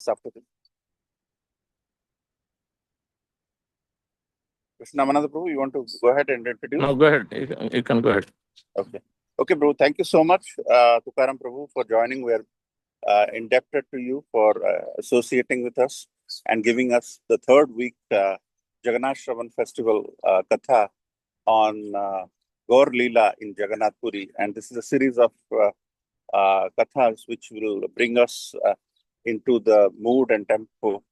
minutes after this. Krishna Prabhu, you want to go ahead and introduce? No, go ahead. You can go ahead. Okay. Okay, bro. Thank you so much, Tukaram Prabhu, for joining. We are indebted to you for associating with us and giving us the third week Jagannath Shravan Festival Katha on Gaur Leela in Jagannath Puri. And this is a series of kathas which will bring us into the mood and tempo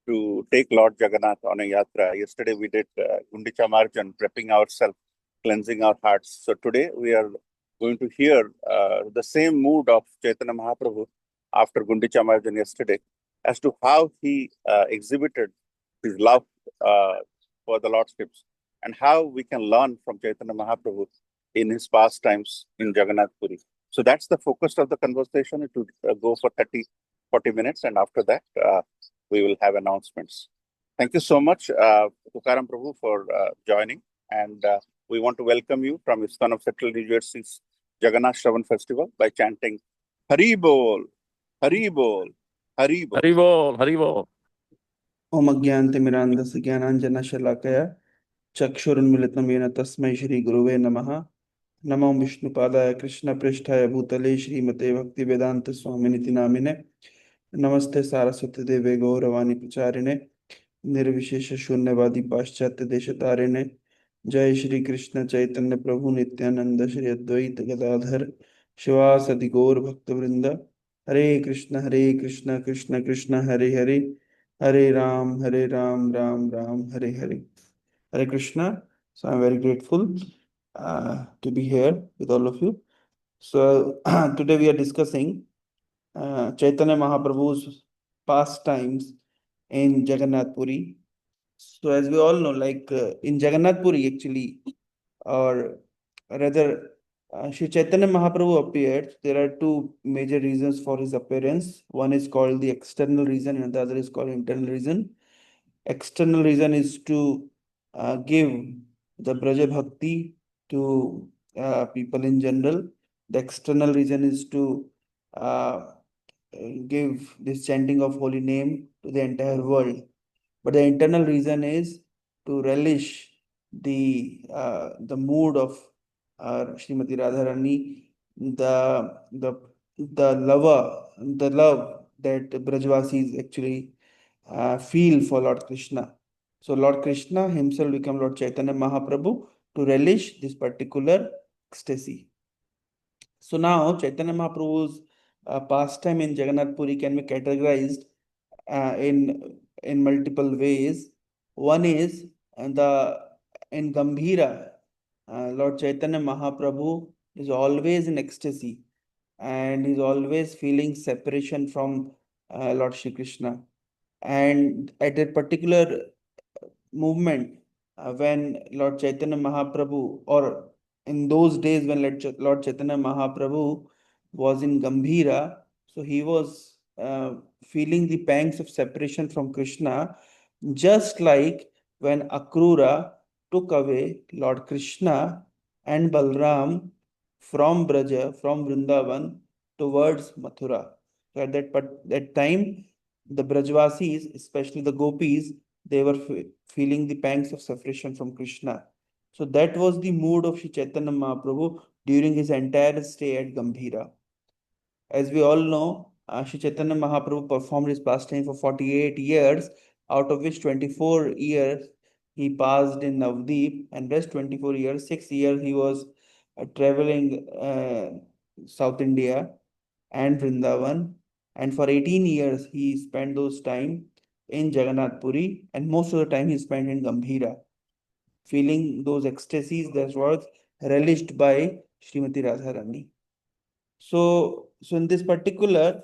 to take Lord Jagannath on a yatra. Yesterday we did Gundicha Marjan, prepping ourselves, cleansing our hearts. So today we are going to hear the same mood of Chaitanya Mahaprabhu after Gundicha Marjan yesterday, as to how he exhibited his love for the Lordships and how we can learn from Chaitanya Mahaprabhu in his pastimes in Jagannath Puri. So that's the focus of the conversation. It will go for 40 minutes, and after that, we will have announcements. Thank you so much, Tukaram Prabhu, for joining. And we want to welcome you from ISKCON of Central New Jersey's Jagannath Shravan Festival by chanting Hari Bol, Hari Bol, Hari Bol. Hari Bol, Hari Bol. Om Agyantimirandasya Jnananjana Shalakaya Chakshurunmilitam Yena Tasmai Shri Guruve Namaha Namo Vishnupadaya Krishna Pristhaya Bhutale Srimate Bhakti Vedanta Swaminiti Namine Namaste Saraswati Deve Gauravani Pacharine Nirvishesha Shunyavadi Paschatya Deshatarine Jai Shri Krishna Chaitanya Prabhu Nityananda Shri Advaita Gadadhar Shivasadi Gaur Bhakta Vrinda Hare Krishna Krishna Krishna Hare Hare Hare Ram, Ram Ram, Hare Hare. Hare Krishna. So I'm very grateful to be here with all of you. So today we are discussing Chaitanya Mahaprabhu's pastimes in Jagannath Puri. So as we all know, like in Jagannath Puri actually, or rather Shri Chaitanya Mahaprabhu appeared. There are two major reasons for his appearance. One is called the external reason and the other is called internal reason. External reason is to give the Braja Bhakti to people in general. The external reason is to give this chanting of holy name to the entire world. But the internal reason is to relish the mood of Srimati Radharani, the love that Brajvasis actually feel for Lord Krishna. So Lord Krishna himself became Lord Chaitanya Mahaprabhu to relish this particular ecstasy. So now Chaitanya Mahaprabhu's pastime in Jagannath Puri can be categorized in multiple ways. One is in Gambhira, Lord Chaitanya Mahaprabhu is always in ecstasy and is always feeling separation from Lord Shri Krishna. And at a particular movement, when Lord Chaitanya Mahaprabhu, or in those days when Lord Chaitanya Mahaprabhu was in Gambhira, so he was feeling the pangs of separation from Krishna, just like when Akrura took away Lord Krishna and Balram from Braja, from Vrindavan towards Mathura. So at that time, the Brajvasis, especially the gopis, they were feeling the pangs of separation from Krishna. So that was the mood of Sri Chaitanya Mahaprabhu during his entire stay at Gambhira. As we all know, Sri Chaitanya Mahaprabhu performed his pastime for 48 years, out of which 24 years he passed in Navdeep, and rest 24 years, 6 years he was traveling South India and Vrindavan, and for 18 years he spent those time in Jagannath Puri, and most of the time he spent in Gambhira, feeling those ecstasies that was relished by Srimati Radharani. So in this particular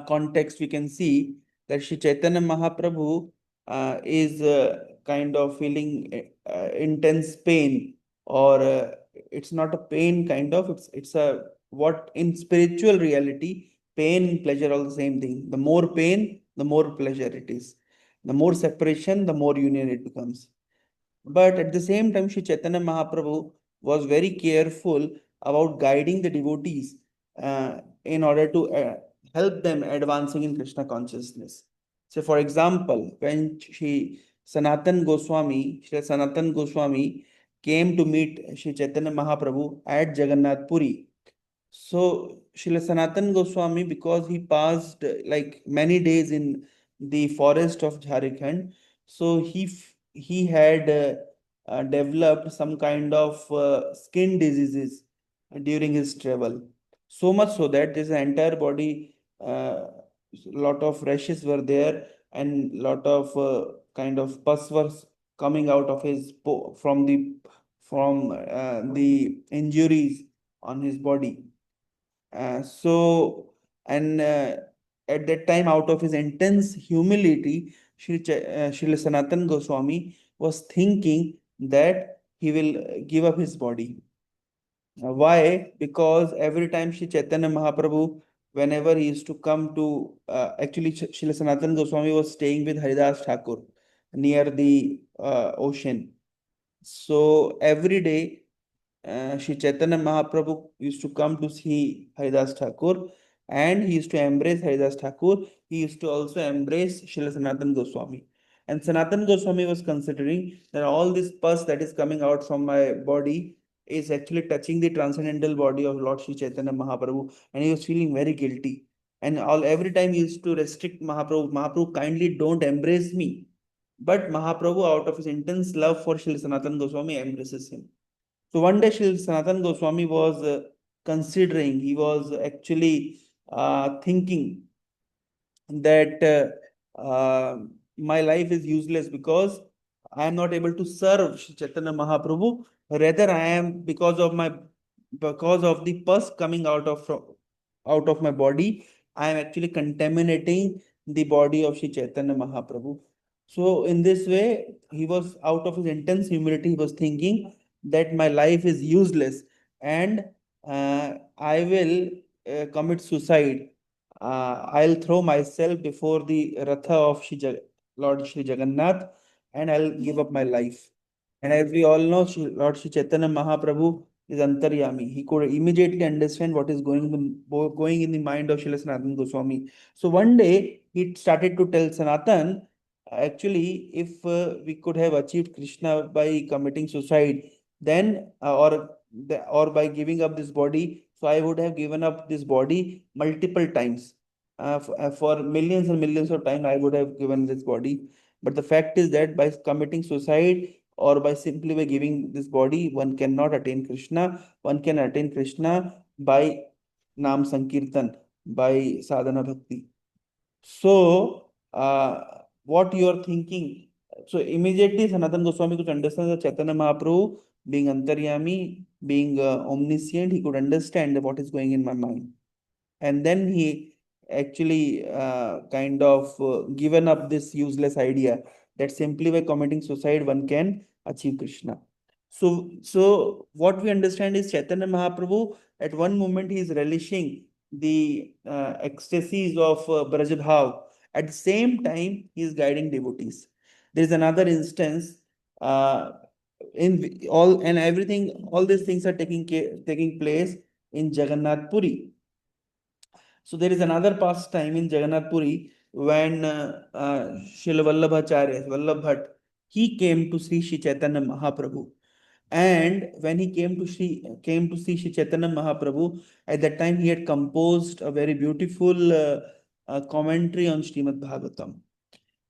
context, we can see that Sri Chaitanya Mahaprabhu is kind of feeling intense pain, or it's not a pain kind of, it's a what in spiritual reality, pain and pleasure are the same thing. The more pain, the more pleasure it is. The more separation, the more union it becomes. But at the same time, Sri Chaitanya Mahaprabhu was very careful about guiding the devotees in order to help them advancing in Krishna consciousness. So, for example, when Sri Sanatan Goswami came to meet Sri Chaitanya Mahaprabhu at Jagannath Puri. So, Srila Sanatan Goswami, because he passed like many days in the forest of Jharkhand, so he had developed some kind of skin diseases during his travel. So much so that his entire body, lot of rashes were there, and lot of kind of pus was coming out of his from the injuries on his body. And at that time, out of his intense humility, Srila Sanatan Goswami was thinking that he will give up his body. Why? Because every time Sri Chaitanya Mahaprabhu, whenever he used to come to, actually, Srila Sanatan Goswami was staying with Haridas Thakur near the ocean. So every day, Sri Chaitanya Mahaprabhu used to come to see Haridas Thakur, and he used to embrace Haridas Thakur. He used to also embrace Srila Sanatan Goswami. And Sanatan Goswami was considering that all this pus that is coming out from my body is actually touching the transcendental body of Lord Sri Chaitanya Mahaprabhu, and he was feeling very guilty. And every time he used to restrict Mahaprabhu, Mahaprabhu, kindly don't embrace me. But Mahaprabhu, out of his intense love for Srila Sanatan Goswami, embraces him. So one day, Sri Sanatan Goswami was considering, he was actually thinking that my life is useless because I am not able to serve Shri Chaitanya Mahaprabhu. Rather, I am because of the pus coming out of my body, I am actually contaminating the body of Shri Chaitanya Mahaprabhu. So in this way, he was out of his intense humility. He was thinking that my life is useless, and I will commit suicide. I'll throw myself before the Ratha of Lord Shri Jagannath, and I'll give up my life. And as we all know, Lord Shri Chaitanya Mahaprabhu is Antaryami. He could immediately understand what is going in the mind of Srila Sanatan Goswami. So one day he started to tell Sanatan, actually, if we could have achieved Krishna by committing suicide, then or by giving up this body, so I would have given up this body multiple times. For millions and millions of times, I would have given this body. But the fact is that by committing suicide or by simply by giving this body, one cannot attain Krishna. One can attain Krishna by Nam Sankirtan, by sadhana bhakti. So, what you are thinking? So immediately Sanatan Goswami could understand that Chaitanya Mahaprabhu, being Antaryami, being omniscient, he could understand what is going in my mind. And then he actually kind of given up this useless idea that simply by committing suicide one can achieve Krishna. So what we understand is Chaitanya Mahaprabhu at one moment he is relishing the ecstasies of Brajabhav. At the same time, he is guiding devotees. There is another instance in all and everything. All these things are taking place in Jagannath Puri. So there is another pastime in Jagannath Puri when Srila Vallabhacharya, Vallabh Bhatt, he came to see Sri Chaitanya Mahaprabhu. And when he came to see Sri Chaitanya Mahaprabhu, at that time he had composed a very beautiful commentary on Srimad Bhagavatam.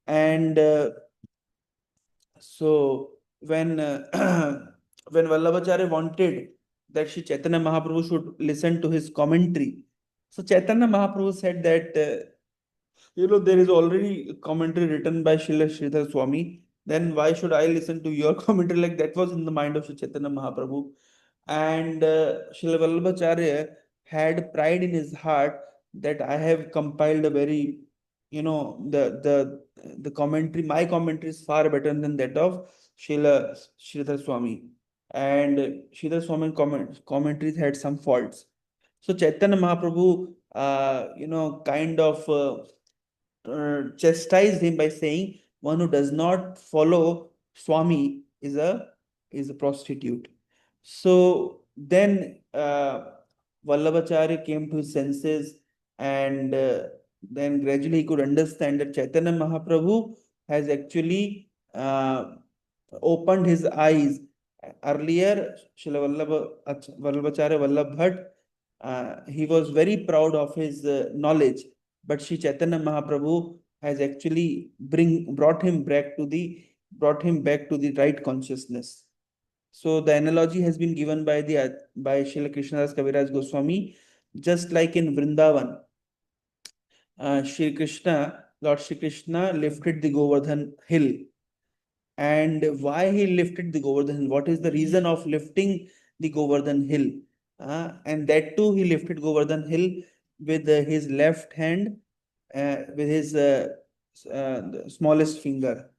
And so when when Vallabhacharya wanted that Sri Chaitanya Mahaprabhu should listen to his commentary, so Chaitanya Mahaprabhu said that there is already a commentary written by Srila Sridhar Swami. Then why should I listen to your commentary? Like that was in the mind of Sri Chaitanya Mahaprabhu. And Srila Vallabhacharya had pride in his heart that I have compiled a very, the commentary, my commentary is far better than that of Srila Sridhar Swami. And Sridhar Swami commentaries had some faults. So Chaitanya Mahaprabhu, kind of chastised him by saying, "One who does not follow Swami is a prostitute." So then Vallabhacharya came to his senses, and then gradually he could understand that Chaitanya Mahaprabhu has actually opened his eyes. Earlier, Srila Vallabhacharya Vallabh Bhatt, he was very proud of his knowledge, but Sri Chaitanya Mahaprabhu has actually brought him back to the right consciousness. So the analogy has been given by Srila Krishnadas Kaviraj Goswami, just like in Vrindavan, Lord Shri Krishna lifted the Govardhan hill. And why he lifted the Govardhan hill? What is the reason of lifting the Govardhan hill? And that too, he lifted Govardhan hill with his left hand, with his smallest finger.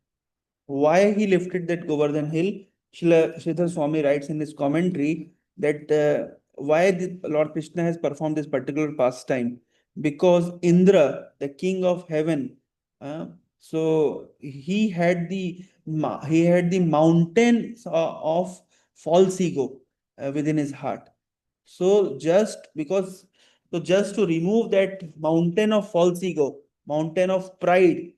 Why he lifted that Govardhan hill? Sridhar Swami writes in his commentary that why the Lord Krishna has performed this particular pastime, because Indra, the king of heaven, so he had the mountains of false ego within his heart. So just to remove that mountain of false ego, mountain of pride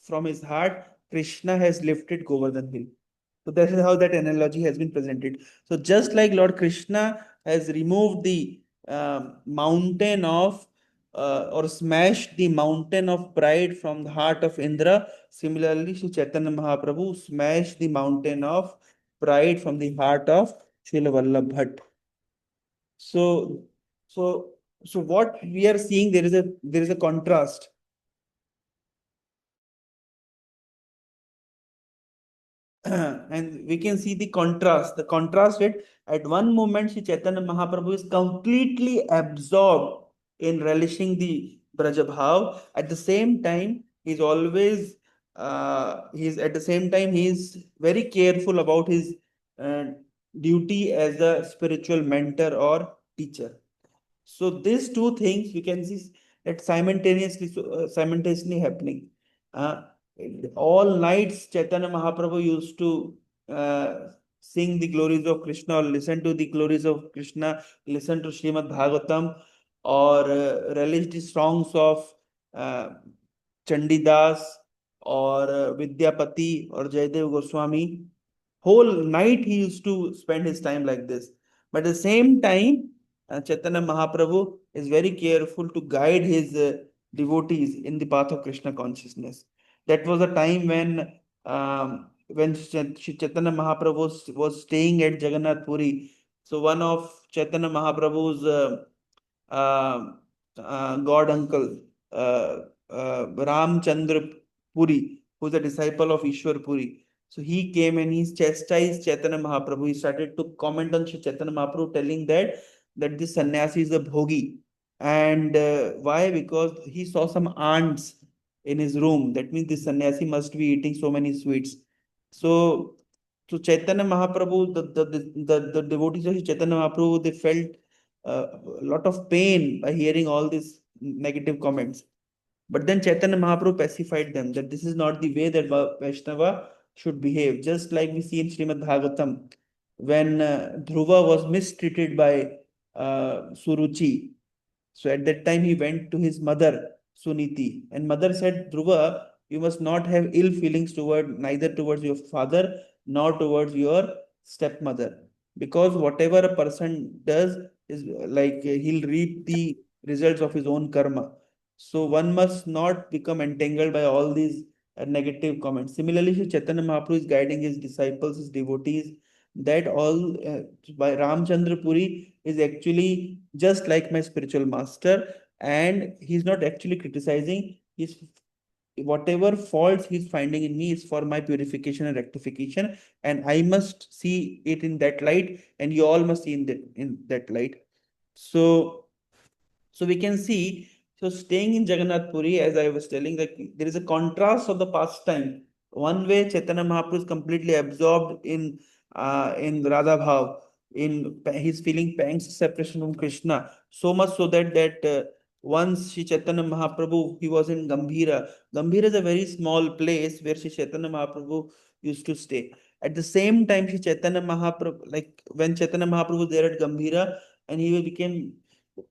from his heart, Krishna has lifted Govardhan hill. So that is how that analogy has been presented. So just like Lord Krishna has removed the mountain of or smashed the mountain of pride from the heart of Indra, similarly, Sri Chaitanya Mahaprabhu smashed the mountain of pride from the heart of Srila Vallabh Bhatt. So, so, so what we are seeing, there is a contrast. And we can see the contrast. The contrast that at one moment Sri Chaitanya Mahaprabhu is completely absorbed in relishing the Braja Bhav. At the same time, he's at the same time he's very careful about his uh, duty as a spiritual mentor or teacher. So these two things we can see that simultaneously happening. Uh, all nights Chaitanya Mahaprabhu used to sing the glories of Krishna or listen to the glories of Krishna, listen to Srimad Bhagavatam or relish the songs of uh, Chandidas or Vidyapati or Jayadev Goswami. Whole night he used to spend his time like this. But at the same time, Chaitanya Mahaprabhu is very careful to guide his devotees in the path of Krishna consciousness. That was a time when Chaitanya Mahaprabhu was staying at Jagannath Puri. So one of Chaitanya Mahaprabhu's uh, god uncle, Ramchandra Puri, who's a disciple of Ishwar Puri. So he came and he chastised Chaitanya Mahaprabhu. He started to comment on Chaitanya Mahaprabhu, telling that this sannyasi is a bhogi. And why? Because he saw some ants in his room. That means this sannyasi must be eating so many sweets. So, so Chaitanya Mahaprabhu, the devotees of Chaitanya Mahaprabhu, they felt a lot of pain by hearing all these negative comments. But then Chaitanya Mahaprabhu pacified them that this is not the way that Vaishnava should behave. Just like we see in Srimad Bhagavatam, when Dhruva was mistreated by Suruchi. So at that time, he went to his mother, Suniti, and mother said, Dhruva, you must not have ill feelings neither towards your father nor towards your stepmother. Because whatever a person does is like he'll reap the results of his own karma. So one must not become entangled by all these negative comments. Similarly, Sri Chaitanya Mahaprabhu is guiding his disciples, his devotees, that all by Ramchandra Puri is actually just like my spiritual master, and he's not actually criticizing. He's whatever faults he's finding in me is for my purification and rectification, and I must see it in that light, and you all must see in that light. So so we can see, so staying in Jagannath Puri, as I was telling, that there is a contrast of the pastime. One way Chaitanya Mahaprabhu is completely absorbed in Radha Bhav, he's feeling pangs of separation from Krishna, so much so that once Sri Chaitanya Mahaprabhu, he was in Gambhira. Gambhira is a very small place where Sri Chaitanya Mahaprabhu used to stay. At the same time, Sri Chaitanya Mahaprabhu, like when Chaitanya Mahaprabhu was there at Gambhira, and he became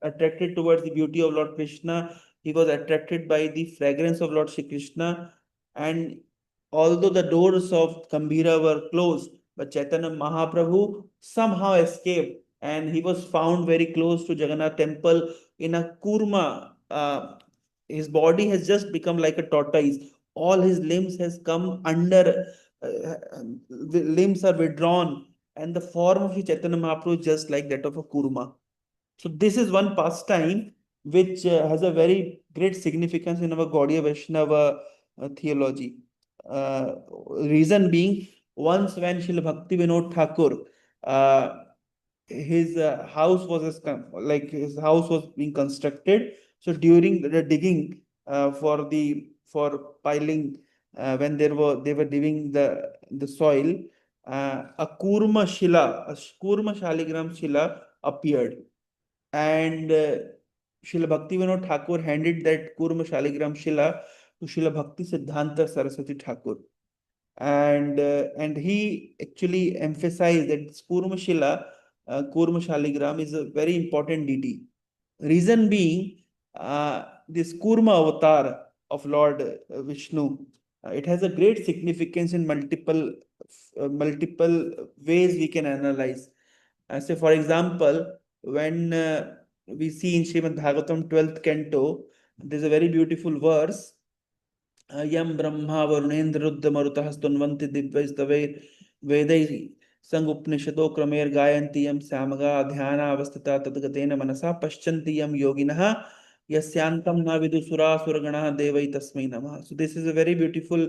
attracted towards the beauty of Lord Krishna. He was attracted by the fragrance of Lord Shri Krishna. And although the doors of Kambira were closed, but Chaitanya Mahaprabhu somehow escaped, and he was found very close to Jagannath temple in a kurma. His body has just become like a tortoise. All his limbs has come under, limbs are withdrawn, and the form of Chaitanya Mahaprabhu is just like that of a kurma. So this is one pastime which has a very great significance in our Gaudiya Vaishnava theology. Reason being, once when Srila Bhakti Vinod Thakur, his house was like his house was being constructed. So during the digging for piling, when they were digging the soil, a kurma shaligram shila appeared, and Srila Bhakti Vinod Thakur handed that Kurma Shaligram Shila to Srila Bhakti Siddhanta Saraswati Thakur. And he actually emphasized that Kurma Shila, Kurma Shaligram is a very important deity. Reason being, this Kurma avatar of Lord Vishnu, it has a great significance in multiple ways we can analyze. Say, for example, when we see in Srimad Bhagavatam 12th canto, there's a very beautiful verse. Yam Brahma Varunendra Rudra Marutah Stunvanti Divyastave Vedai Sangupnishado Kramer Gayanti Yam Samaga Dhyana Avastata Tadgatena Manasa Paschanti Yam Yoginaha Yasyantam Na Vidusura Suragana Devai Tasmai Namaha. So this is a very beautiful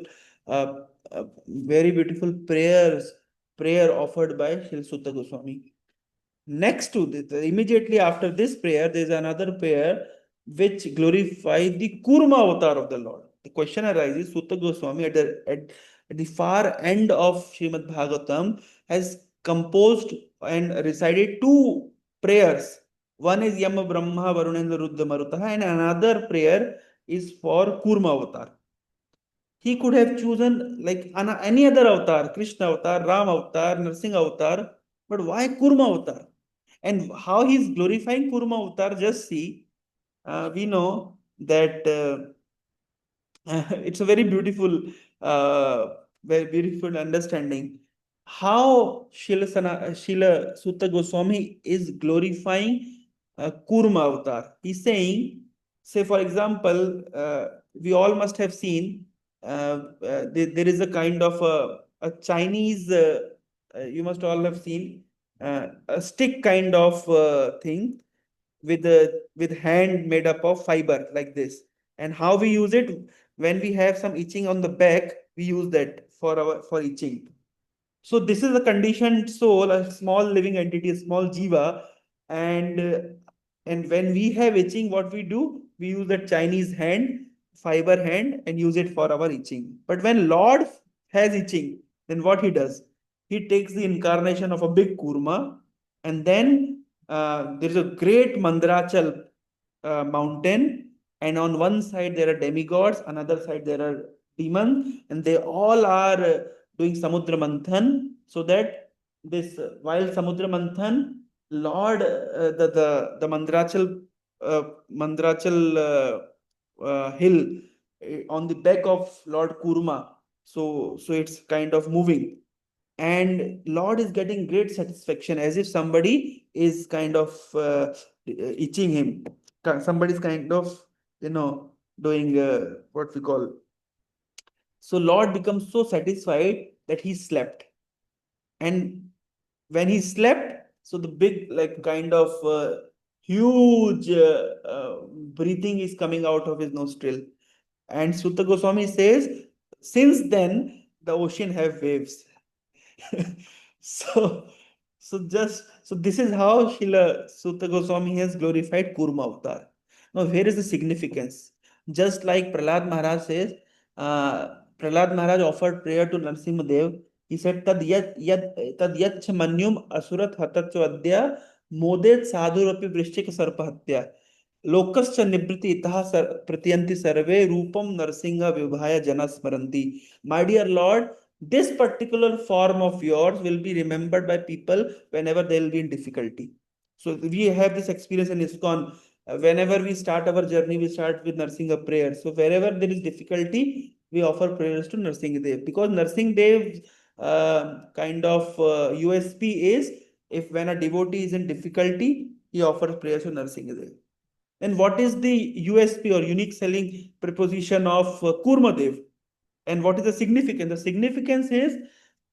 prayer offered by Srila Sutta Goswami. Next to this, immediately after this prayer, there is another prayer which glorifies the Kurma avatar of the Lord. The question arises, Sutta Goswami at the far end of Srimad Bhagavatam has composed and recited two prayers. One is Yama Brahma Varunendra Ruddha Marutaha, and another prayer is for Kurma avatar. He could have chosen like any other avatar, Krishna avatar, Ram avatar, Narsingh avatar, but why Kurma avatar? And how he's glorifying Kurma avatar, just see, we know that it's a very beautiful understanding. How Srila Sutta Goswami is glorifying Kurma avatar. He's saying, say for example, we all must have seen there is a kind of a Chinese, you must all have seen a stick kind of thing with hand made up of fiber like this. And how we use it, when we have some itching on the back, we use that for itching. So this is a conditioned soul, a small living entity, a small jiva, and uh, and when we have itching, what we do? We use that Chinese hand, fiber hand, and use it for our itching. But when Lord has itching, then what he does? He takes the incarnation of a big kurma, and then there is a great Mandrachal mountain, and on one side there are demigods, another side there are demons, and they all are doing Samudra Manthan, so that this while Samudra Manthan, Lord, the Mandrachal hill on the back of Lord Kurma, so it's kind of moving, and Lord is getting great satisfaction, as if somebody is kind of itching him. Somebody's kind of, doing what we call. So Lord becomes so satisfied that he slept. And when he slept, so the big, like kind of huge breathing is coming out of his nostril. And Sutta Goswami says, since then, the ocean have waves. so so this is how Srila Sutta Goswami has glorified Kurma avatar. Now, where is the significance? Just like Prahlad Maharaj says, Prahlad Maharaj offered prayer to Narsimha Dev. He said, Tad yach manyum asurat hatatchvadya modet sadhurapi vrishchik sarpahatya. Lokascha nibriti itaha pratiyanti sarve rupam narsinga vibhaya janasmaranti. My dear Lord, this particular form of yours will be remembered by people whenever they will be in difficulty. So we have this experience in ISKCON. Whenever we start our journey, we start with nursing a prayer. So wherever there is difficulty, we offer prayers to Nursing Dev, because Nursing Dev kind of USP is, if when a devotee is in difficulty, he offers prayers to Nursing Dev. And what is the USP or unique selling proposition of Kurmadev? And what is the significance? The significance is,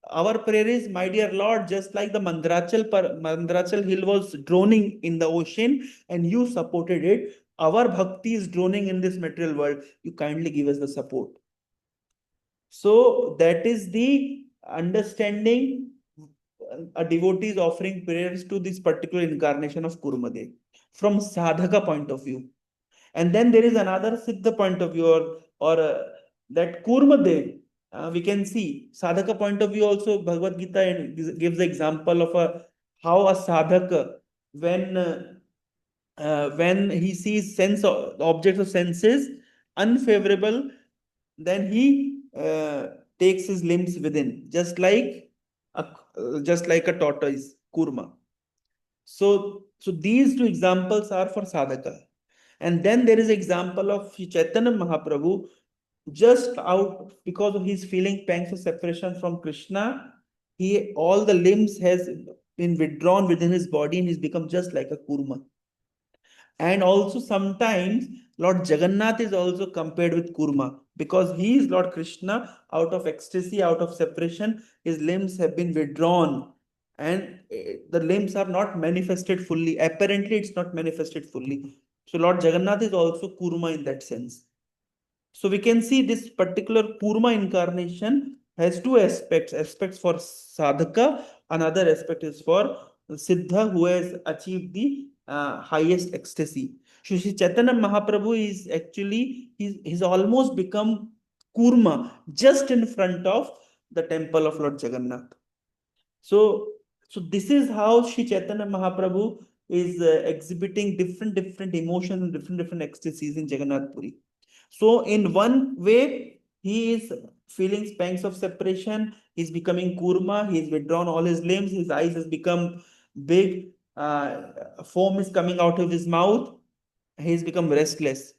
our prayer is, my dear Lord, just like the Mandrachal hill was droning in the ocean and you supported it, our bhakti is droning in this material world. You kindly give us the support. So that is the understanding. A devotee is offering prayers to this particular incarnation of Kurmadev from sadhaka point of view. And then there is another Siddha point of view, or that Kurmadev. We can see sadhaka point of view also. Bhagavad Gita gives the example of how a sadhaka, when he sees objects of senses unfavorable, then he takes his limbs within, just like a tortoise, kurma. So these two examples are for sadhaka. And then there is example of Chaitanya Mahaprabhu, just out because of his feeling pangs of separation from Krishna, he all the limbs has been withdrawn within his body and he's become just like a kurma. And also sometimes Lord Jagannath is also compared with kurma, because he is Lord Krishna. Out of ecstasy, out of separation, his limbs have been withdrawn, and the limbs are not manifested fully. Apparently, it's not manifested fully. So Lord Jagannath is also kurma in that sense. So we can see this particular Kurma incarnation has two aspects for sadhaka, another aspect is for Siddha, who has achieved the highest ecstasy. So Shri Chaitanya Mahaprabhu is actually, he's almost become Kurma just in front of the temple of Lord Jagannath. So this is how Shri Chaitanya Mahaprabhu is exhibiting different emotions and different ecstasies in Jagannath Puri. So in one way, he is feeling pangs of separation. He's becoming kurma. He's withdrawn all his limbs. His eyes has become big. Foam is coming out of his mouth. He's become restless.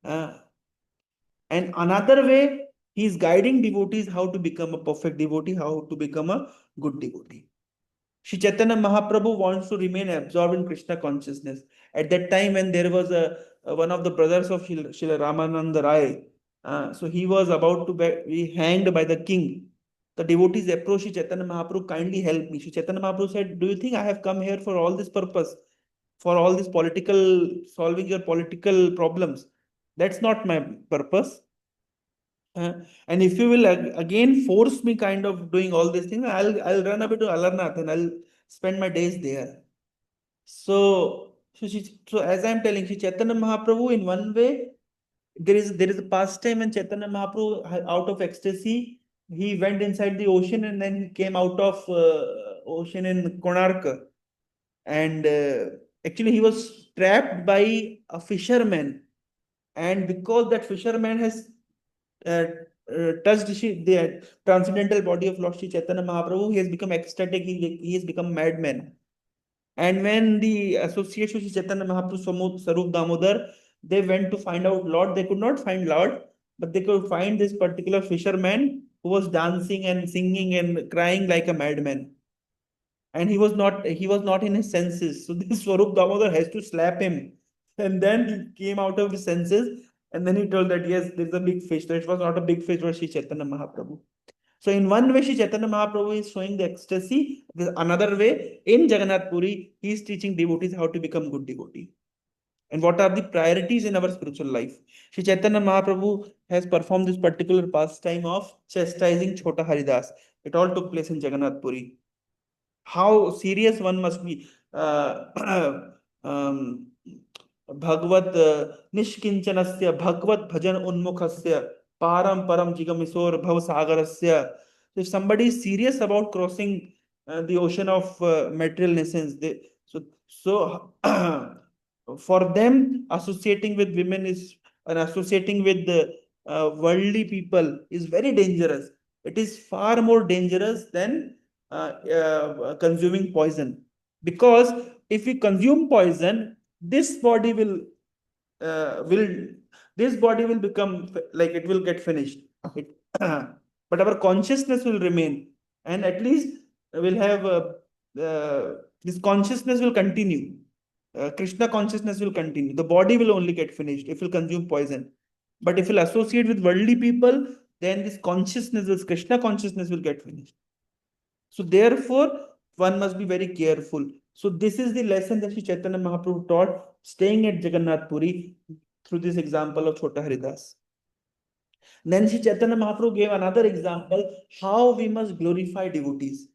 Uh, and another way, he's guiding devotees how to become a perfect devotee, how to become a good devotee. Shri Chaitanya Mahaprabhu wants to remain absorbed in Krishna consciousness. At that time, when there was one of the brothers of Srila Ramananda Rai, so he was about to be hanged by the king. The devotees approached Shri Chaitanya Mahaprabhu, kindly help me. Shri Chaitanya Mahaprabhu said, do you think I have come here for all this purpose? For all this solving your political problems? That's not my purpose. And if you will again force me kind of doing all these things, I'll run away to Alarnath and I'll spend my days there. So as I'm telling, Shri Chaitanya Mahaprabhu, in one way, there is a pastime when Chaitanya Mahaprabhu, out of ecstasy, he went inside the ocean and then he came out of ocean in Konark. And actually, he was trapped by a fisherman. And because that fisherman has uh, touched the transcendental body of Lord Shri Chaitanya Mahaprabhu, he has become ecstatic, he has become madman. And when the associates with Shri Chaitanya Mahaprabhu Sarup Damodar, they went to find out Lord, they could not find Lord, but they could find this particular fisherman who was dancing and singing and crying like a madman. And he was not in his senses. So this Swarup Damodar has to slap him. And then he came out of his senses. And then he told that, yes, there's a big fish. That was not a big fish, it was Shri Chaitanya Mahaprabhu. So in one way, Shri Chaitanya Mahaprabhu is showing the ecstasy. Another way, in Jagannath Puri, he is teaching devotees how to become good devotee. And what are the priorities in our spiritual life? Shri Chaitanya Mahaprabhu has performed this particular pastime of chastising Chota Haridas. It all took place in Jagannath Puri. How serious one must be. um, Bhagavad Nishkinchanasya Bhagavad Bhajan Unmukhasya Param Param Jigamisor Bhav Sagarasya. So if somebody is serious about crossing the ocean of material essence, so for them, associating with women is, and associating with the worldly people is very dangerous. It is far more dangerous than consuming poison, because if we consume poison, this body will this body will become like it will get finished. It, but our consciousness will remain, and at least we'll have this consciousness will continue. Krishna consciousness will continue. The body will only get finished if you consume poison. But if you associate with worldly people, then this consciousness, this Krishna consciousness will get finished. So therefore, one must be very careful. So this is the lesson that Sri Chaitanya Mahaprabhu taught, staying at Jagannath Puri through this example of Chota Haridas. Then Sri Chaitanya Mahaprabhu gave another example how we must glorify devotees.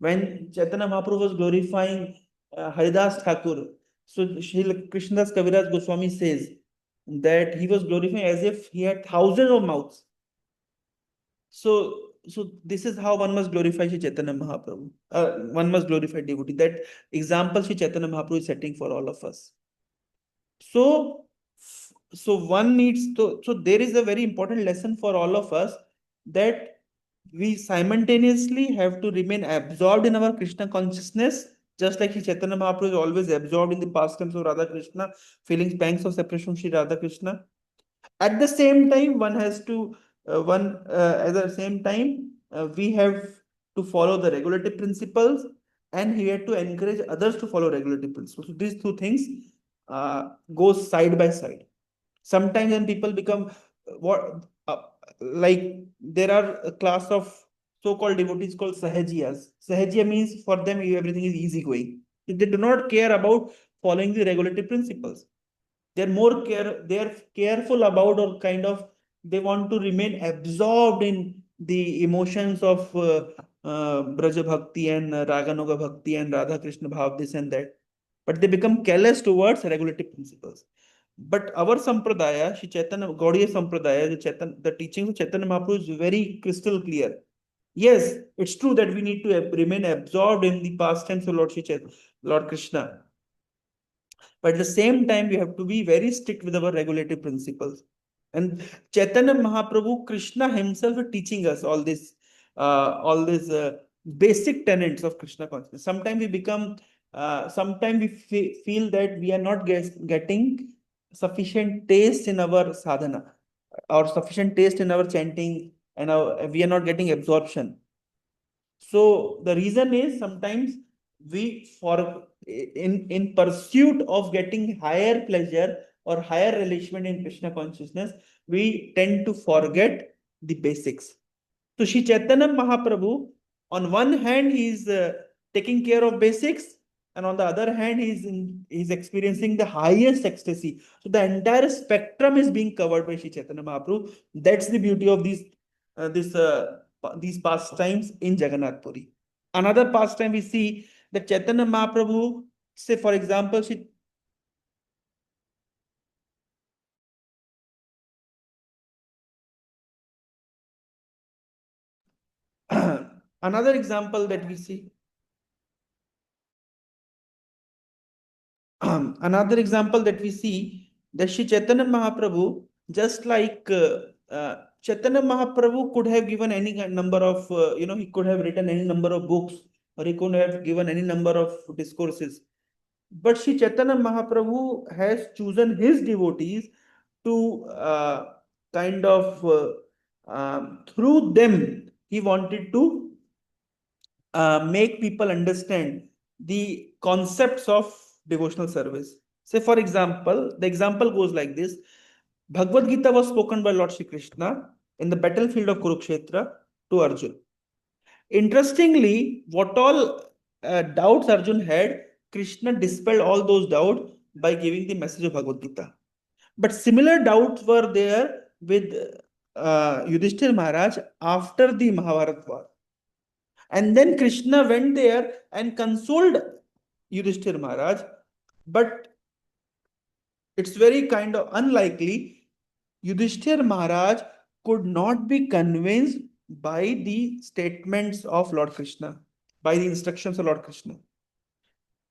When Chaitanya Mahaprabhu was glorifying Haridas Thakur, so Sri Krishnadas Kaviraj Goswami says that he was glorifying as if he had thousands of mouths. So this is how one must glorify Sri Chaitanya Mahaprabhu. One must glorify devotee. That example Sri Chaitanya Mahaprabhu is setting for all of us. So, so one needs to. So there is a very important lesson for all of us that we simultaneously have to remain absorbed in our Krishna consciousness, just like Sri Chaitanya Mahaprabhu is always absorbed in the pastimes of Radha Krishna, feeling pangs of separation from Sri Radha Krishna. At the same time, one has to at the same time we have to follow the regulative principles, and he had to encourage others to follow regulative principles. So these two things go side by side. Sometimes when people become what like there are a class of so-called devotees called sahajiyas. Sahajiya means for them everything is easy going. They do not care about following the regulative principles. They're careful about, or kind of they want to remain absorbed in the emotions of Braja Bhakti and Raganuga Bhakti and Radha Krishna Bhav, this and that. But they become callous towards regulative principles. But our Sampradaya, Shri Chaitanya, Gaudiya Sampradaya, the teachings of Chaitanya Mahaprabhu is very crystal clear. Yes, it's true that we need to remain absorbed in the pastimes of Lord Krishna. But at the same time, we have to be very strict with our regulative principles. And Chaitanya Mahaprabhu, Krishna himself is teaching us all these basic tenets of Krishna consciousness. Sometimes we feel that we are not getting sufficient taste in our sadhana, or sufficient taste in our chanting, and we are not getting absorption. So the reason is sometimes we for in pursuit of getting higher pleasure or higher relishment in Krishna consciousness, we tend to forget the basics. So Shri Chaitanya Mahaprabhu, on one hand, he is taking care of basics, and on the other hand, he's experiencing the highest ecstasy. So the entire spectrum is being covered by Shri Chaitanya Mahaprabhu. That's the beauty of these pastimes in Jagannath Puri. Another pastime we see that Chaitanya Mahaprabhu, say for example, another example that we see. Another example that we see that Shri Chaitanya Mahaprabhu, just like Chaitanya Mahaprabhu could have given any number of, he could have written any number of books, or he could have given any number of discourses. But Shri Chaitanya Mahaprabhu has chosen his devotees to kind of, through them, he wanted to make people understand the concepts of devotional service. Say, for example, the example goes like this. Bhagavad Gita was spoken by Lord Shri Krishna in the battlefield of Kurukshetra to Arjun. Interestingly, what all doubts Arjun had, Krishna dispelled all those doubts by giving the message of Bhagavad Gita. But similar doubts were there with Yudhishthir Maharaj after the Mahabharata war. And then Krishna went there and consoled Yudhishthir Maharaj, but it's very kind of unlikely Yudhishthir Maharaj could not be convinced by the statements of Lord Krishna, by the instructions of Lord Krishna.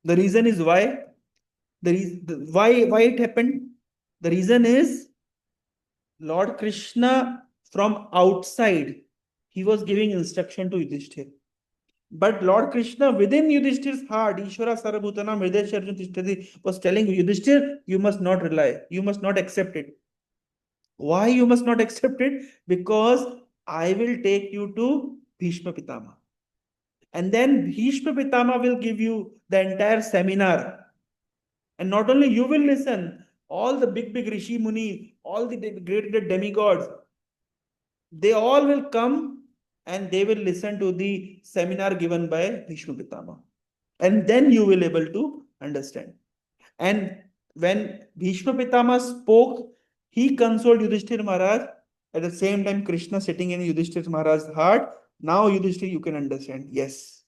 The reason is why? Why it happened? The reason is Lord Krishna from outside, he was giving instruction to Yudhishthir. But Lord Krishna, within Yudhishthir's heart, Ishvara Sarabhutana Hridaya Arjuna Tishtati, was telling Yudhishthir, you must not rely, you must not accept it. Why you must not accept it? Because I will take you to Bhishma Pitama. And then Bhishma Pitama will give you the entire seminar. And not only you will listen, all the big Rishi Muni, all the great demigods, they all will come and they will listen to the seminar given by Bhishma Pitama. And then you will able to understand. And when Bhishma Pitama spoke, he consoled Yudhishthir Maharaj. At the same time, Krishna sitting in Yudhishthir Maharaj's heart. Now, Yudhishthir, you can understand. Yes.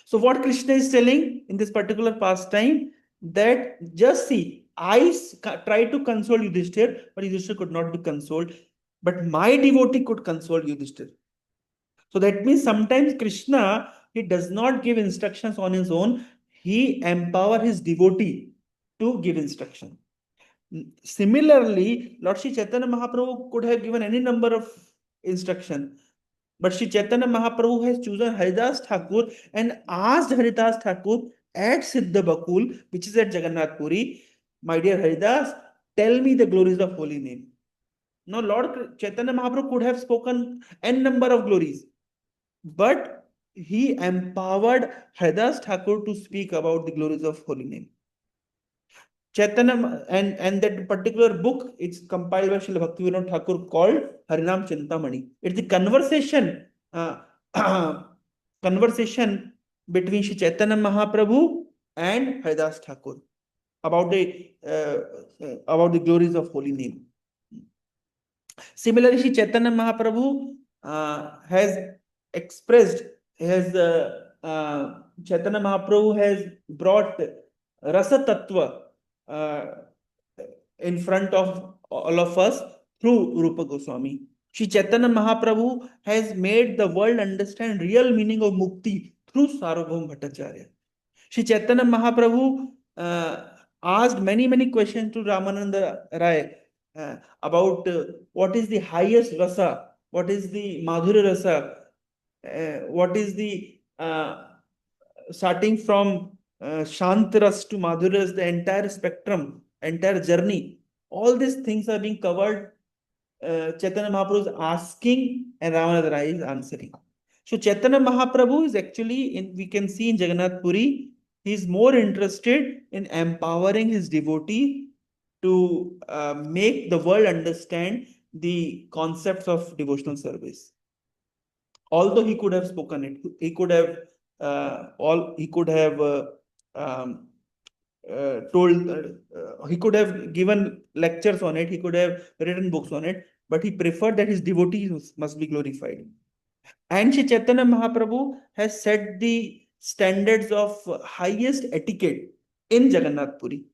So, what Krishna is telling in this particular pastime, that just see, I tried to console Yudhishthir, but Yudhishthir could not be consoled. But my devotee could console Yudhishthir. So that means sometimes Krishna, he does not give instructions on his own. He empower his devotee to give instruction. Similarly, Lord Shri Chaitanya Mahaprabhu could have given any number of instruction. But Shri Chaitanya Mahaprabhu has chosen Haridas Thakur and asked Haridas Thakur at Siddha Bakul, which is at Jagannath Puri, my dear Haridas, tell me the glories of holy name. Now, Lord Chaitanya Mahaprabhu could have spoken n number of glories, but he empowered Haridas Thakur to speak about the glories of holy name. Chaitanya and that particular book, it's compiled by Srila Bhaktivinoda Thakur called Harinam Chintamani. It's the conversation conversation between Shri Chaitanya Mahaprabhu and Haridas Thakur about the glories of holy name. Similarly, Shri Chaitanya Mahaprabhu has expressed, Chaitanya Mahaprabhu has brought Rasa Tattva in front of all of us through Rupa Goswami. Shri Chaitanya Mahaprabhu has made the world understand real meaning of mukti through Sarvabhauma Bhattacharya. Shri Chaitanya Mahaprabhu asked many questions to Ramananda Rai about what is the highest rasa, what is the Madhurya rasa, what is the starting from Shantaras to Madhuras, the entire spectrum, entire journey. All these things are being covered. Chaitanya Mahaprabhu is asking and Ramananda Rai is answering. So Chaitanya Mahaprabhu is actually, we can see in Jagannath Puri, he is more interested in empowering his devotee to make the world understand the concepts of devotional service. Although he could have spoken it, he could have he could have given lectures on it, he could have written books on it, but he preferred that his devotees must be glorified. And Shri Chaitanya Mahaprabhu has set the standards of highest etiquette in Jagannath Puri.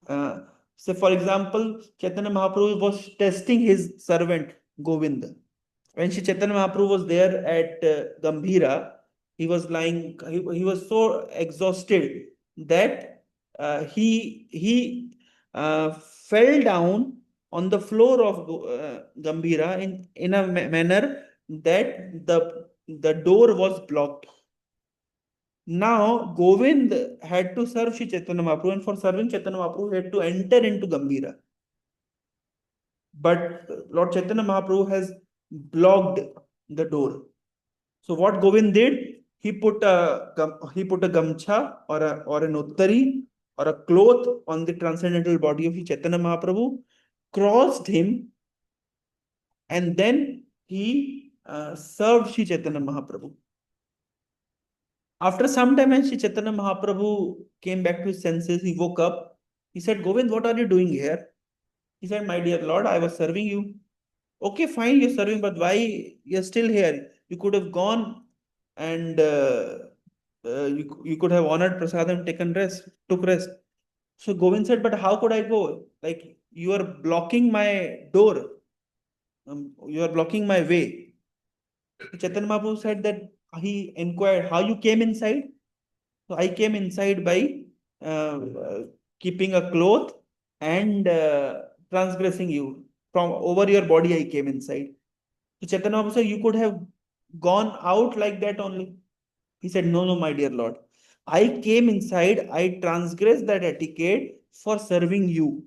So, for example, Chaitanya Mahaprabhu was testing his servant Govinda. When Shri Chaitanya Mahaprabhu was there at Gambhira, he was lying, he was so exhausted that he fell down on the floor of Gambhira in a manner that the door was blocked. Now, Govind had to serve Shri Chaitanya Mahaprabhu, and for serving Chaitanya Mahaprabhu, he had to enter into Gambhira. But Lord Chaitanya Mahaprabhu has blocked the door. So what Govind did, he put a gamcha or an uttari or a cloth on the transcendental body of Chaitanya Mahaprabhu, crossed him, and then he served Shri Chaitanya Mahaprabhu. After some time, when Shri Chaitanya Mahaprabhu came back to his senses, he woke up. He said, Govind, what are you doing here? He said, my dear Lord, I was serving you. Okay, fine, you're serving, but why you're still here? You could have gone and you could have honored Prasadam, took rest. So Govind said, but how could I go? Like, you are blocking my door. You are blocking my way. Chaitanya Mahaprabhu said that he inquired, how you came inside? So I came inside by keeping a cloth and transgressing you. From over your body, I came inside. So Chaitanya Mahaprabhu said, you could have gone out like that only? He said, no, no, my dear Lord. I came inside, I transgressed that etiquette for serving you.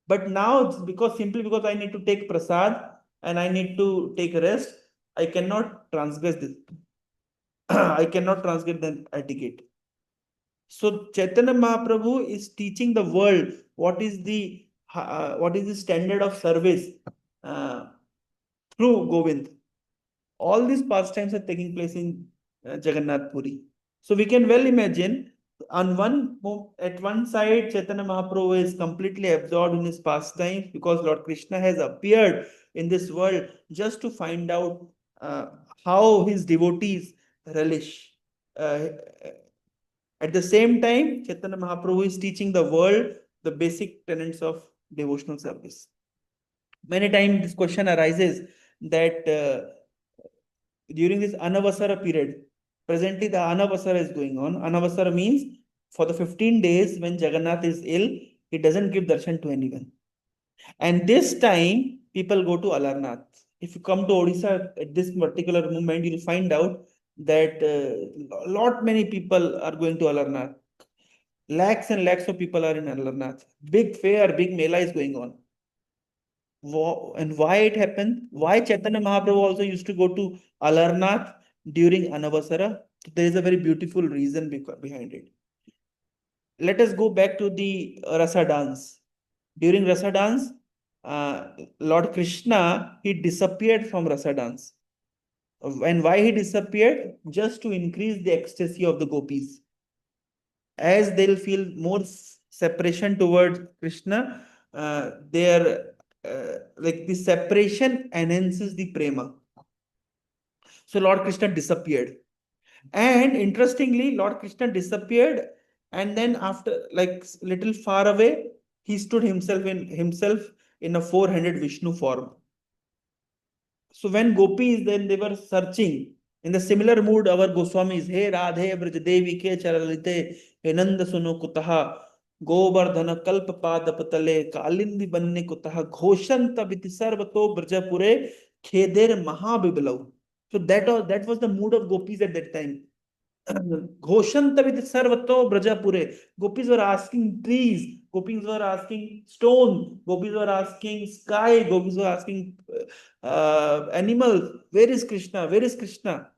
But now it's simply because I need to take prasad and I need to take rest, I cannot transgress this. I cannot transgress the etiquette. So Chaitanya Mahaprabhu is teaching the world what is the standard of service uh, through Govind. All these pastimes are taking place in Jagannath Puri. So we can well imagine at one side Chaitanya Mahaprabhu is completely absorbed in his pastimes because Lord Krishna has appeared in this world just to find out uh, how his devotees relish. Uh, at the same time, Chaitanya Mahaprabhu is teaching the world the basic tenets of devotional service. Many times this question arises that during this Anavasara period, presently the Anavasara is going on. Anavasara means for the 15 days when Jagannath is ill, he doesn't give darshan to anyone. And this time, people go to Alarnath. If you come to Odisha at this particular moment, you'll find out that lot many people are going to Alarnath. Lakhs and lakhs of people are in Alarnath. Big fair, big mela is going on. And why it happened? Why Chaitanya Mahaprabhu also used to go to Alarnath during Anavasara? There is a very beautiful reason behind it. Let us go back to the Rasa dance. During Rasa dance, Lord Krishna, he disappeared from Rasa dance. And why he disappeared? Just to increase the ecstasy of the gopis. As they'll feel more separation towards Krishna, their like the separation enhances the prema. So Lord Krishna disappeared. And interestingly, Lord Krishna disappeared, and then after like little far away, he stood himself in a four-handed Vishnu form. So when gopis then they were searching in the similar mood, our Goswamis, Hey Radhe Braj Devi ke charalite, Enanda suno kutaha, Govardhana kalpa padapatale, Kalindi banne kutaha, Ghoshanta biti sarvato brajapure, Kheder mahabibalau. So that was the mood of gopis at that time. Ghoshanta with sarvato brajapure. Gopis were asking trees, gopis were asking stone, gopis were asking sky, gopis were asking animals. Where is Krishna? Where is Krishna?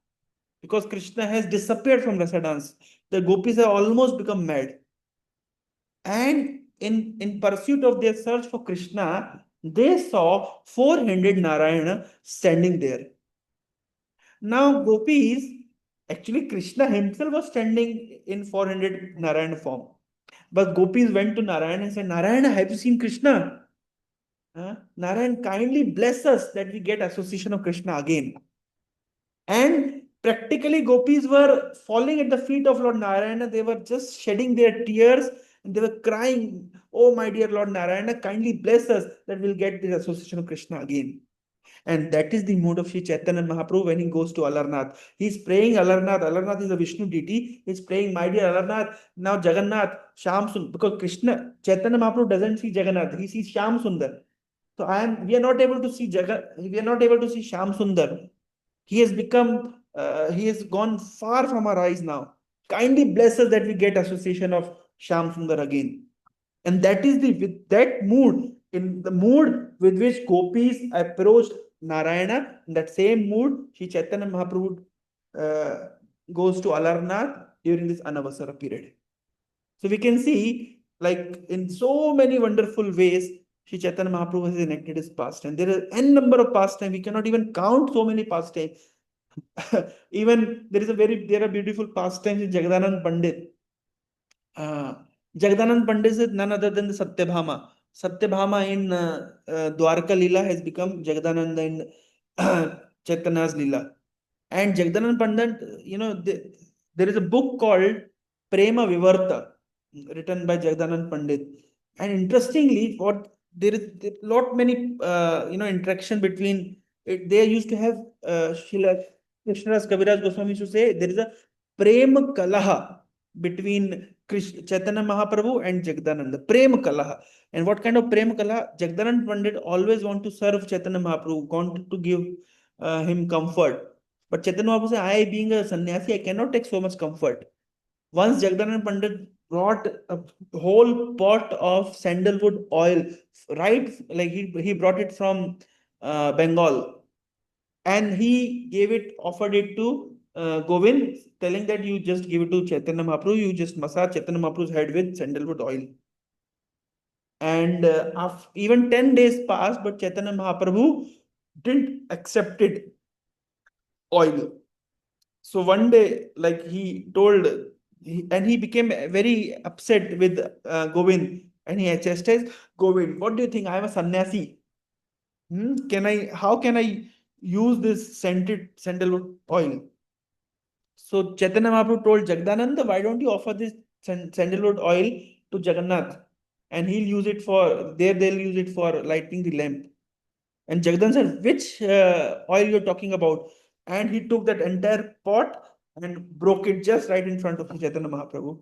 Because Krishna has disappeared from Rasa dance. The gopis have almost become mad. And in pursuit of their search for Krishna, they saw four-handed Narayana standing there. Now, gopis, actually, Krishna himself was standing in four-handed Narayana form. But gopis went to Narayana and said, Narayana, have you seen Krishna? Narayana, kindly bless us that we get association of Krishna again. And practically, gopis were falling at the feet of Lord Narayana. They were just shedding their tears and they were crying, oh, my dear Lord Narayana, kindly bless us that we'll get the association of Krishna again. And that is the mood of Sri Chaitanya Mahaprabhu when he goes to Alarnath. He's praying Alarnath. Alarnath is a Vishnu deity. He's praying, my dear Alarnath, now Jagannath, Sham Sundar. Because Chaitanya Mahaprabhu doesn't see Jagannath. He sees Sham Sundar. So we are not able to see we are not able to see Sham Sundar. He has gone far from our eyes now. Kindly bless us that we get association of Sham Sundar again. And that is with that mood, in the mood with which gopis approached Narayana, in that same mood, Sri Chaitanya Mahaprabhu goes to Alarnath during this Anavasara period. So we can see, like in so many wonderful ways, Sri Chaitanya Mahaprabhu has enacted his pastime. There are n number of pastimes. We cannot even count so many pastimes. Even there are beautiful pastimes in Jagannath Pandit. Jagannath Pandit is none other than the Satyabhama. Satyabhama in Dwarka Leela has become Jagadananda in Chaitanya's Leela. And Jagdanand Pandit, there is a book called Prema Vivarta, written by Jagdanand Pandit. And interestingly, there is lot many interaction between it. They used to have Krishnadas Kaviraj Goswami used to say there is a Prema Kalaha between Chaitanya Mahaprabhu and Jagdananda. Prema Kalaha. And what kind of Prema Kalaha? Jagdanand Pandit always want to serve Chaitanya Mahaprabhu, wanted to give him comfort. But Chaitanya Mahaprabhu said, I being a sannyasi, I cannot take so much comfort. Once Jagdanand Pandit brought a whole pot of sandalwood oil, right? Like he brought it from Bengal, and he gave it, offered it to Govind, telling that you just give it to Chaitanya Mahaprabhu, you just massage Chaitanya Mahaprabhu's head with sandalwood oil. And even 10 days passed, but Chaitanya Mahaprabhu didn't accept it oil. So one day, like he told, and he became very upset with Govind, and he chastised Govind. What do you think? I am a sannyasi. How can I use this scented sandalwood oil? So Chaitanya Mahaprabhu told Jagdananda, why don't you offer this sandalwood oil to Jagannath, and he'll use it for there. They'll use it for lighting the lamp. And Jagdan said, which oil you're talking about? And he took that entire pot and broke it just right in front of Chaitanya Mahaprabhu.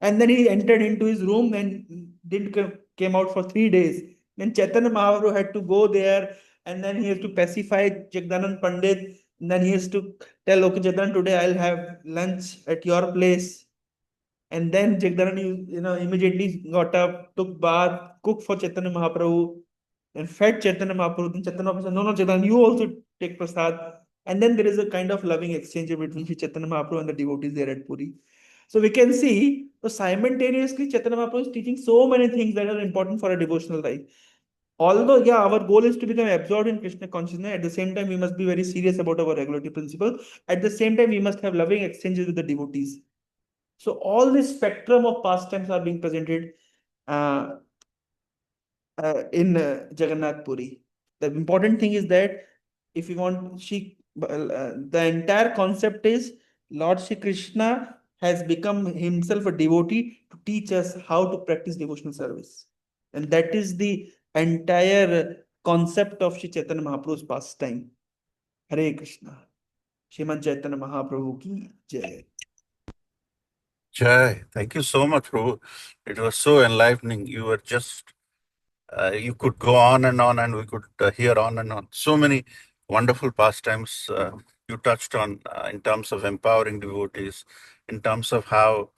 And then he entered into his room and didn't came out for 3 days. Then Chaitanya Mahaprabhu had to go there, and then he has to pacify Jagdanand Pandit. And then he has to tell, okay, Jagdan, today I'll have lunch at your place. And then Jagdanand, immediately got up, took bath, cooked for Chaitanya Mahaprabhu, and fed Chaitanya Mahaprabhu. Then Chaitanya Mahaprabhu said, no, no, Chaitanya, you also take prasad. And then there is a kind of loving exchange between Chaitanya Mahaprabhu and the devotees there at Puri. So we can see, so simultaneously, Chaitanya Mahaprabhu is teaching so many things that are important for a devotional life. Although, yeah, our goal is to become absorbed in Krishna consciousness, at the same time, we must be very serious about our regulatory principle. At the same time, we must have loving exchanges with the devotees. So all this spectrum of pastimes are being presented uh, in Jagannath Puri. The important thing is that if you want, the entire concept is Lord Shri Krishna has become himself a devotee to teach us how to practice devotional service. And that is the entire concept of Shri Chaitanya Mahaprabhu's pastime. Hare Krishna. Shriman Chaitanya Mahaprabhu ki jai. Jai, thank you so much, Prabhu. It was so enlivening. You were just, you could go on, and we could hear on and on. So many wonderful pastimes you touched on in terms of empowering devotees, in terms of how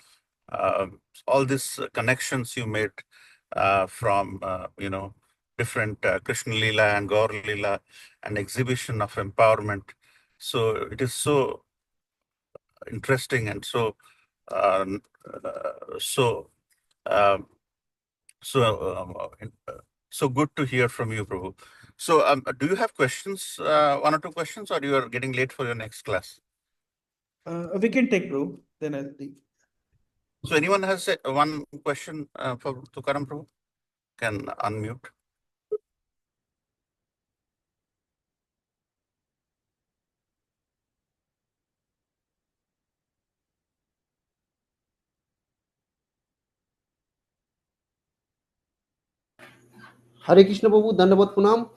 uh, all these connections you made from, different Krishna Lila and Gaur Lila and exhibition of empowerment. So it is so interesting and so uh, so um, so good to hear from you, Prabhu. So, do you have questions? One or two questions, or you are getting late for your next class? We can take, bro. Then I'll leave. So, anyone has one question for Tukaram, Prabhu? Can unmute. Hare Krishna Prabhu, Dandavat Pranam.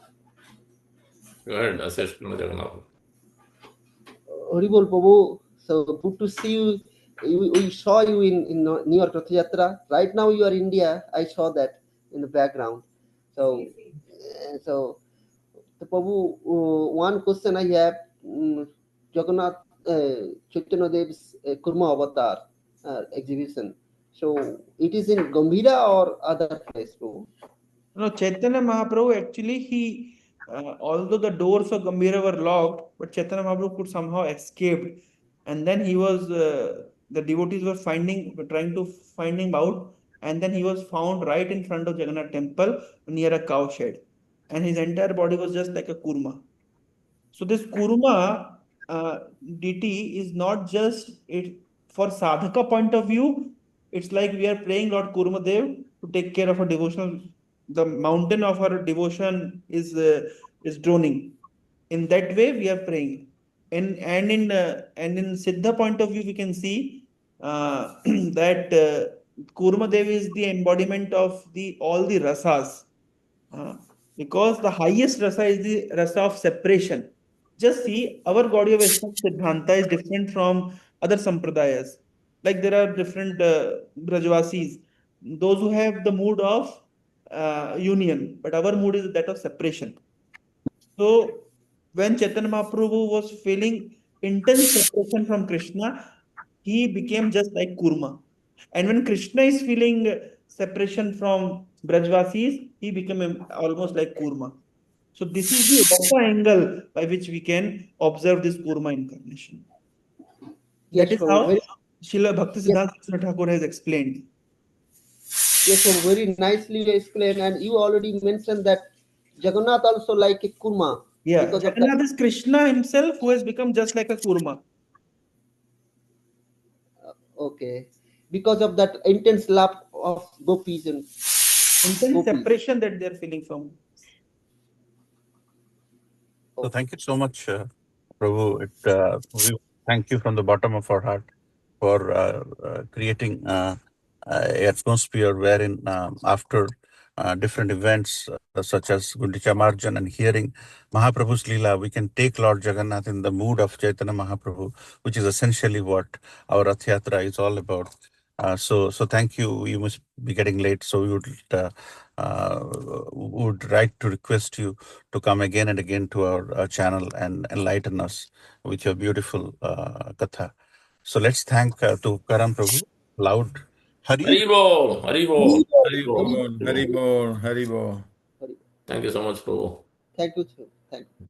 Go ahead, assist Jagannath. Haribol Prabhu, so good to see you. We saw you in New York Rath Yatra. Right now you are in India. I saw that in the background. So the Prabhu, one question I have, Jagannath Chaitanya Dev's Kurma Avatar exhibition. So it is in Gambhira or other place, Prabhu? No, Chaitanya Mahaprabhu actually, although the doors of Gambhira were locked, but Chaitanya Mahaprabhu could somehow escape. And then the devotees were trying to find him out. And then he was found right in front of Jagannath temple near a cow shed. And his entire body was just like a kurma. So this Kuruma deity is not just it for sadhaka point of view. It's like we are praying Lord Kuruma Dev to take care of our devotional. The mountain of our devotion is droning. In that way, we are praying. And in Siddha point of view, we can see that Kuruma Dev is the embodiment of the all the rasas. Uh, because the highest rasa is the rasa of separation. Just see, our Gaudiya Vaishnava Siddhanta is different from other sampradayas. Like there are different Brajvasis, those who have the mood of union, but our mood is that of separation. So when Chaitanya Mahaprabhu was feeling intense separation from Krishna, he became just like Kurma. And when Krishna is feeling separation from Brajvasis, he became almost like Kurma. So this is the angle by which we can observe this Kurma incarnation. That Yes, is Prabhu. how Srila Bhaktisiddhanta Saraswati Thakur has explained. Yes, Prabhu, very nicely explained. And you already mentioned that Jagannath also like a kurma Yeah, because of that. Jagannath is Krishna himself who has become just like a Kurma. Okay, because of that intense love of gopis and Intense gopis. separation that they are feeling from. So thank you so much, Prabhu. We thank you from the bottom of our heart for creating an atmosphere wherein after different events such as Gundicha Marjan and hearing Mahaprabhu's Leela, we can take Lord Jagannath in the mood of Chaitanya Mahaprabhu, which is essentially what our Rath Yatra is all about. So thank you. You must be getting late, so we would like to request you to come again and again to our channel and enlighten us with your beautiful katha. So let's thank Tukaram Prabhu. Loud. Hari. Haribol, Haribol, Hari Bol, Haribol, Haribol, Haribol. Thank you so much, Prabhu. Thank you, sir. Thank you.